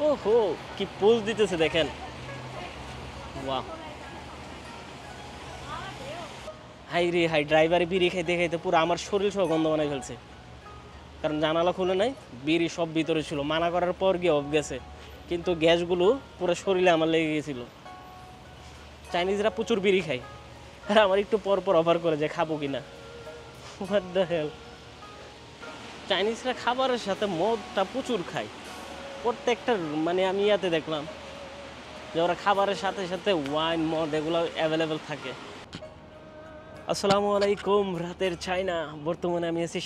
ওহো, কি পোজ দিতেছে দেখেন। বাহ, হাই রে হাই, ড্রাইভারে বিড়ি খাইতে খাইতে পুরো আমার শরীর সহ গন্ধ বানাই ফেলছে। কারণ জানালা খুলে নাই, বিড়ি সব ভিতরে ছিল, মানা করার পর গিয়ে অফ গেছে, কিন্তু গ্যাসগুলো পুরো শরীরে আমার লেগে গেছিলো। চাইনিজরা প্রচুর বিড়ি খায়, আর আমার একটু পর পর অফার করে যে খাবো কিনা। হোয়াট দ্য হেল। চাইনিজরা খাবারের সাথে মদটা প্রচুর খায় প্রত্যেকটা, মানে আমি ইয়াতে দেখলাম যে ওরা খাবারের সাথে সাথে ওয়াইন মদ এগুলো অ্যাভেলেবেল থাকে। আসসালামু আলাইকুম। রাতের চায়না, বর্তমানে আমি আছি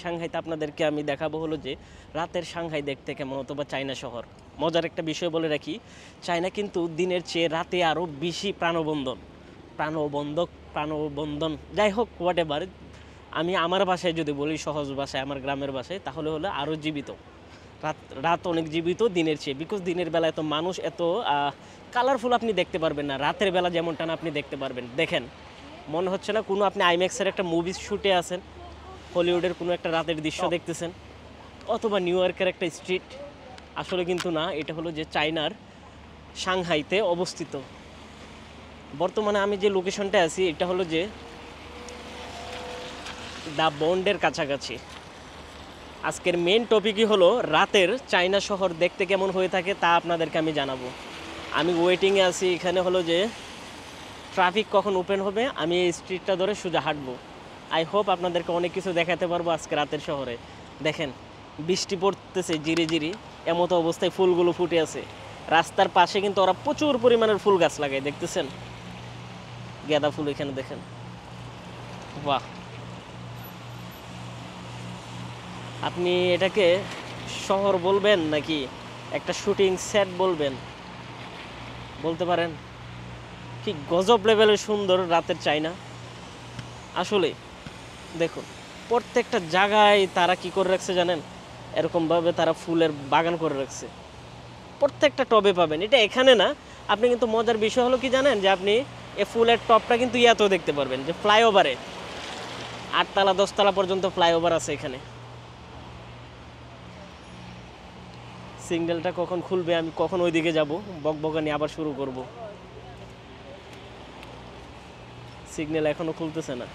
সাংহাইতে। আপনাদেরকে আমি দেখাবো হলো যে রাতের সাংহাই দেখতে কেমন, অথবা চায়না শহর। মজার একটা বিষয় বলে রাখি, চায়না কিন্তু দিনের চেয়ে রাতে আরও বেশি প্রাণবন্ধন, যাই হোক হোয়াট এভার। আমি আমার ভাষায় যদি বলি, সহজ ভাষায়, আমার গ্রামের ভাষায়, তাহলে হলো আরও জীবিত। রাত অনেক জীবিত দিনের চেয়ে, বিকজ দিনের বেলা এত মানুষ, এত কালারফুল আপনি দেখতে পারবেন না। রাতের বেলা যেমনটা না আপনি দেখতে পারবেন। দেখেন, মনে হচ্ছে না কোনো আপনি আইম্যাক্সের একটা মুভি শ্যুটে আছেন, হলিউডের কোনো একটা রাতের দৃশ্য দেখতেছেন, অথবা নিউ ইয়র্কের একটা স্ট্রিট। আসলে কিন্তু না, এটা হলো যে চায়নার সাংহাইতে অবস্থিত। বর্তমানে আমি যে লোকেশনটা আছি, এটা হলো যে দ্য বন্ডের কাছাকাছি। আজকের মেন টপিকই হলো রাতের চায়না শহর দেখতে কেমন হয়ে থাকে তা আপনাদেরকে আমি জানাবো। আমি ওয়েটিংয়ে আছি, এখানে হলো যে ট্রাফিক কখন ওপেন হবে, আমি এই স্ট্রিটটা ধরে সোজা হাঁটবো। আই হোপ আপনাদেরকে অনেক কিছু দেখাতে পারবো আজকে রাতের শহরে। দেখেন, বৃষ্টি পড়তেছে জিরি জিরি, এমতো অবস্থায় ফুলগুলো ফুটে আছে। রাস্তার পাশে কিন্তু ওরা প্রচুর পরিমাণের ফুল গাছ লাগায়, দেখতেছেন গাঁদা ফুল এখানে দেখেন। বাহ, আপনি এটাকে শহর বলবেন নাকি একটা শুটিং সেট বলবেন, বলতে পারেন। কি গজব লেভেলের সুন্দর রাতের চায়না আসলে। দেখুন, প্রত্যেকটা জায়গায় তারা কি করে রাখছে জানেন, এরকমভাবে তারা ফুলের বাগান করে রাখছে। প্রত্যেকটা টবে পাবেন, এটা এখানে না। আপনি কিন্তু মজার বিষয় হলো কি জানেন, যে আপনি এই ফুলের টবটা কিন্তু ইয়াতেও দেখতে পারবেন, যে ফ্লাইওভারে 8তলা 10তলা পর্যন্ত ফ্লাইওভার আছে এখানে। সিগন্যালটা কখন খুলবে, আমি কখন ওইদিকে যাব, বকবকানি আবার শুরু করব। সিগন্যাল এখনো খুলতেছে না।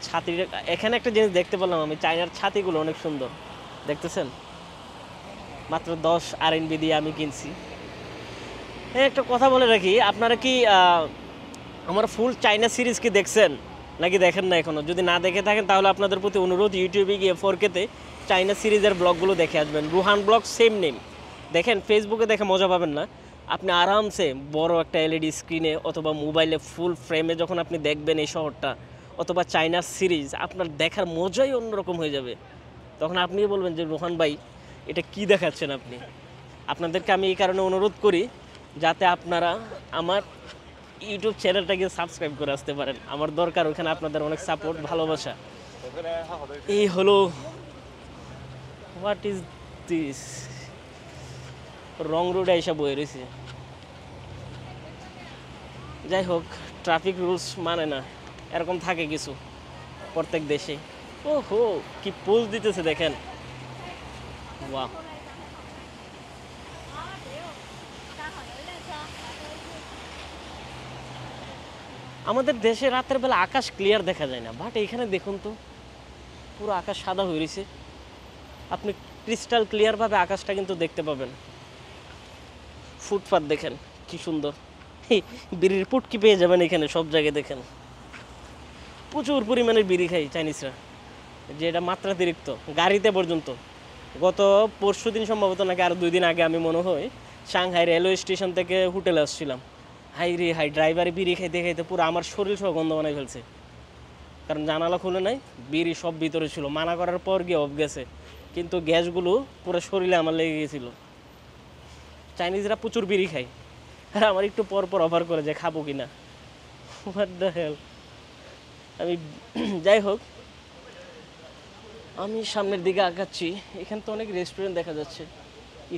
ছাতির এখানে একটা জিনিস দেখতে পেলাম আমি, চায়নার ছাতিগুলো অনেক সুন্দর, দেখতেছেন। মাত্র 10 RMB দিয়ে আমি কিনছি। হ্যাঁ, একটা কথা বলে রাখি, আপনারা কি আমার ফুল চায়না সিরিজ কি দেখছেন নাকি দেখেন না এখনও? যদি না দেখে থাকেন তাহলে আপনাদের প্রতি অনুরোধ, ইউটিউবে গিয়ে 4K-তে চায়না সিরিজের ব্লগগুলো দেখে আসবেন। Ruhan blog, same name. দেখেন, ফেসবুকে দেখে মজা পাবেন না। আপনি আরামসে বড় একটা LED স্ক্রিনে অথবা মোবাইলে ফুল ফ্রেমে যখন আপনি দেখবেন এই শহরটা অথবা চায়না সিরিজ, আপনার দেখার মজাই অন্যরকম হয়ে যাবে। তখন আপনিই বলবেন যে রোহান ভাই, এটা কি দেখাচ্ছেন আপনি। আপনাদেরকে আমি এই কারণে অনুরোধ করি যাতে আপনারা আমার ইউটিউব চ্যানেলটাকে সাবস্ক্রাইব করে আসতে পারেন। আমার দরকার ওখানে আপনাদের অনেক সাপোর্ট, ভালোবাসা। এই হলো, হোয়াট ইজ দিস, রং রোডে এসে বয়ে রয়েছে। যাই হোক, ট্রাফিক রুলস মানে না, এরকম থাকে কিছু প্রত্যেক দেশে। ওহো, কি পোজ দিতেছে দেখেন। বাহ, আমাদের দেশে রাতের বেলা আকাশ ক্লিয়ার দেখা যায় না, বাট এখানে দেখুন তো, পুরো আকাশ সাদা হয়ে রয়েছে। আপনি ক্রিস্টাল ক্লিয়ারভাবে আকাশটা কিন্তু দেখতে পাবেন। ফুটপাত দেখেন কি সুন্দর, বিড়ির পুটকি পেয়ে যাবেন এখানে সব জায়গায়। দেখেন, প্রচুর পরিমাণে বিড়ি খাই চাইনিজরা, যে এটা মাত্রাতিরিক্ত। গাড়িতে পর্যন্ত গত পরশু দিন সম্ভবত নাকি আর 2 দিন আগে আমি মনে হয় সাংহাই রেলওয়ে স্টেশন থেকে হোটেলে আসছিলাম। হাই রে হাই, ড্রাইভারে বিড়ি খাইতে খাইতে পুরো আমার শরীর সহ গন্ধ বানাই ফেলছে। কারণ জানালা খুলে নাই, বিড়ি সব ভিতরে ছিল, মানা করার পর গিয়ে অফ গেছে, কিন্তু গ্যাসগুলো পুরো শরীরে আমার লেগে গেছিলো। চাইনিজরা প্রচুর বিড়ি খায়, আর আমার একটু পর পর অফার করে যে খাবো কিনা। What the hell. আমি যাই হোক, আমি সামনের দিকে আগাচ্ছি। এখানে তো অনেক রেস্টুরেন্ট দেখা যাচ্ছে,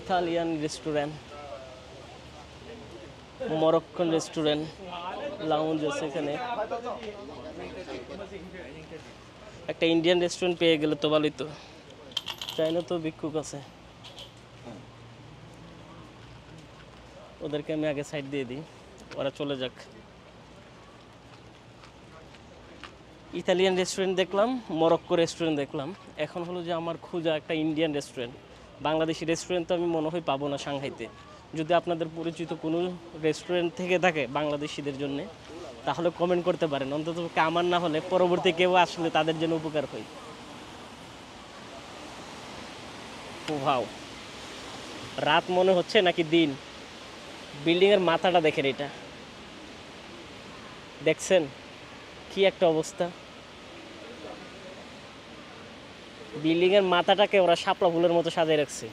Italian restaurant, Moroccan restaurant, lounge আছে এখানে। একটা ইন্ডিয়ান রেস্টুরেন্ট পেয়ে গেলে তো ভালোই তো। চাইনা তো ভিক্ষুক আছে। ওদেরকে আমি আগে সাইড দিয়ে দিই, ওরা চলে যাক। ইতালিয়ান রেস্টুরেন্ট দেখলাম, মরক্কো রেস্টুরেন্ট দেখলাম, এখন হলো যে আমার খোঁজা একটা ইন্ডিয়ান রেস্টুরেন্ট। বাংলাদেশি রেস্টুরেন্ট তো আমি মনে হয় পাবো না সাংহাইতে। যদি আপনাদের পরিচিত কোনো রেস্টুরেন্ট থেকে থাকে বাংলাদেশিদের জন্য, তাহলে কমেন্ট করতে পারেন, অন্তত আমার না হলে পরবর্তী কেউ আসলে তাদের জন্য উপকার হয়। ওয়াও, রাত মনে হচ্ছে নাকি দিন? বিল্ডিংয়ের মাথাটা দেখেন, এটা দেখছেন কি একটা অবস্থা? বিল্ডিংয়ের মাথাটাকে ওরা শাপলা ফুলের মতো সাজিয়ে রাখছে।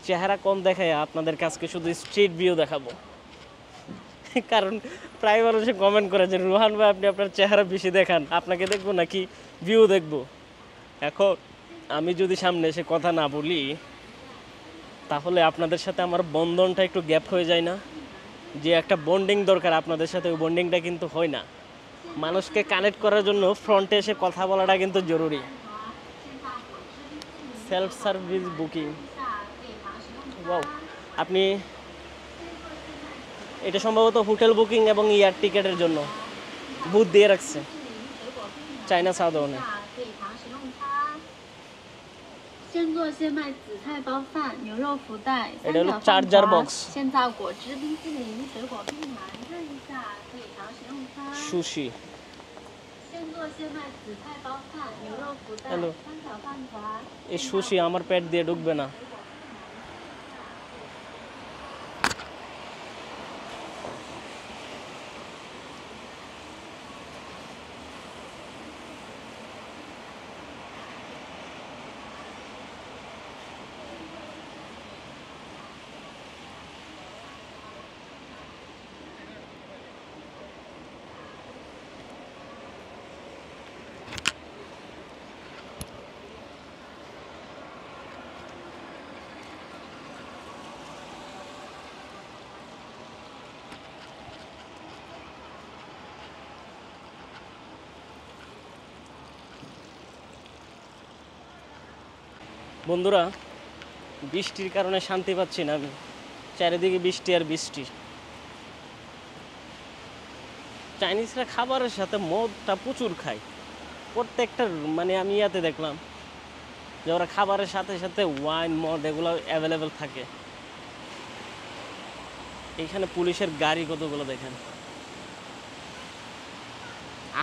চেহারা কম দেখায় আপনাদের কাছকে শুধু স্ট্রিট ভিউ দেখাবো, কারণ প্রায় মানুষে কমেন্ট করে যে রোহান ভাই আপনি আপনার চেহারা বেশি দেখান, আপনাকে দেখবো নাকি ভিউ দেখবো। এখন আমি যদি সামনে এসে কথা না বলি, তাহলে আপনাদের সাথে আমার বন্ধনটা একটু গ্যাপ হয়ে যায় না? যে একটা বন্ডিং দরকার আপনাদের সাথে, ওই বন্ডিংটা কিন্তু হয় না। মানুষকে কানেক্ট করার জন্য ফ্রন্টে এসে কথা বলাটা কিন্তু জরুরি। Self service booking, wow. আপনি এটা সম্ভবত হোটেল বুকিং এবং এয়ার টিকেটের জন্য বুথ দিয়ে রাখছে চায়না সাউদার্নে। এটা হলো চার্জার বক্স। সুশি, হ্যালো, এই সুশি আমার পেট দিয়ে ঢুকবে না। বন্ধুরা, বৃষ্টির কারণে শান্তি পাচ্ছি না আমি, চারিদিকে বৃষ্টি আর বৃষ্টি। চাইনিজরা খাবারের সাথে মদটা প্রচুর খায়, প্রত্যেকটা মানে আমি ইয়াতে দেখলাম যে ওরা খাবারের সাথে সাথে ওয়াইন মদ এগুলো অ্যাভেলেবেল থাকে। এইখানে পুলিশের গাড়ি কতগুলো দেখেন।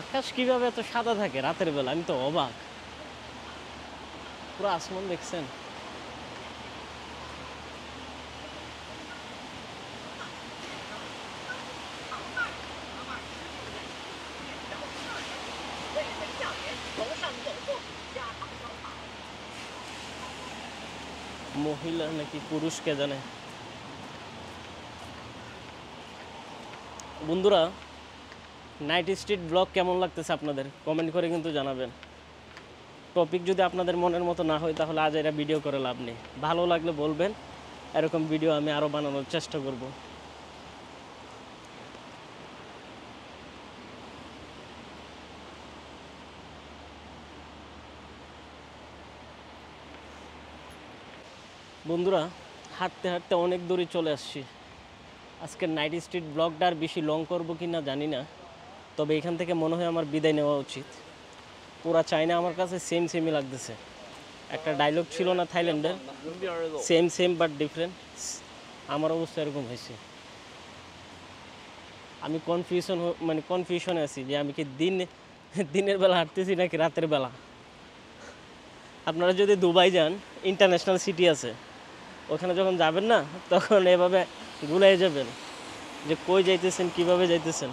আকাশ কিভাবে এত সাদা থাকে রাতের বেলা, আমি তো অবাক। পুরো আসমান দেখছেন? মহিলা নাকি পুরুষ কে জানে। বন্ধুরা, নাইট স্ট্রিট ব্লগ কেমন লাগতেছে আপনাদের কমেন্ট করে কিন্তু জানাবেন। টপিক যদি আপনাদের মনের মতো না হয় তাহলে আজ এরা ভিডিও করে লাভ নেই। ভালো লাগলে বলবেন, এরকম ভিডিও আমি আরও বানানোর চেষ্টা করব। বন্ধুরা, হাঁটতে হাঁটতে অনেক দূরে চলে আসছি। আজকের নাইট স্ট্রিট ব্লগটা আর বেশি লং করবো কি না জানি না, তবে এখান থেকে মনে হয় আমার বিদায় নেওয়া উচিত। পুরা চায়না আমার কাছে সেম সেমই লাগতেছে। একটা ডায়লগ ছিল না থাইল্যান্ডের, সেম সেম বাট ডিফারেন্ট? আমার অবস্থা এরকম হয়েছে। আমি কনফিউশনে আছি যে আমি কি দিনের বেলা হাঁটতেছি নাকি রাতের বেলা। আপনারা যদি দুবাই যান, ইন্টারন্যাশনাল সিটি আছে, ওখানে যখন যাবেন না তখন এভাবে গুলাই যাবেন যে কই যাইতেছেন, কিভাবে যাইতেছেন।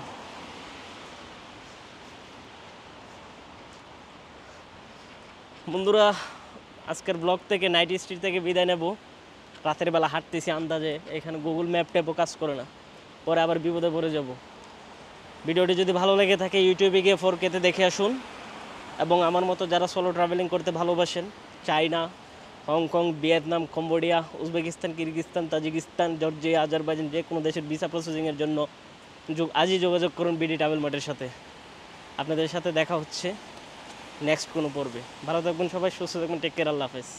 বন্ধুরা, আজকের ব্লগ থেকে নাইট স্ট্রিট থেকে বিদায় নেব। রাতের বেলা হাঁটতেছি আন্দাজে, এখানে গুগল ম্যাপ ট্যাপও কাজ করে না, পরে আবার বিপদে পড়ে যাব। ভিডিওটি যদি ভালো লেগে থাকে ইউটিউবে গিয়ে 4K-তে দেখে আসুন, এবং আমার মতো যারা সোলো ট্রাভেলিং করতে ভালোবাসেন, China, Hong Kong, Vietnam, Cambodia, Uzbekistan, Kyrgyzstan, Tajikistan, Georgia, Azerbaijan, যে কোনো দেশের ভিসা প্রসেসিংয়ের জন্য আজই যোগাযোগ করুন বিডি ট্রাভেল মার্টের সাথে। আপনাদের সাথে দেখা হচ্ছে নেক্সট কোনো পর্বে। ভালো থাকবেন সবাই, সুস্থ থাকবেন, টেক কেয়ার, আল্লাহ হাফেজ।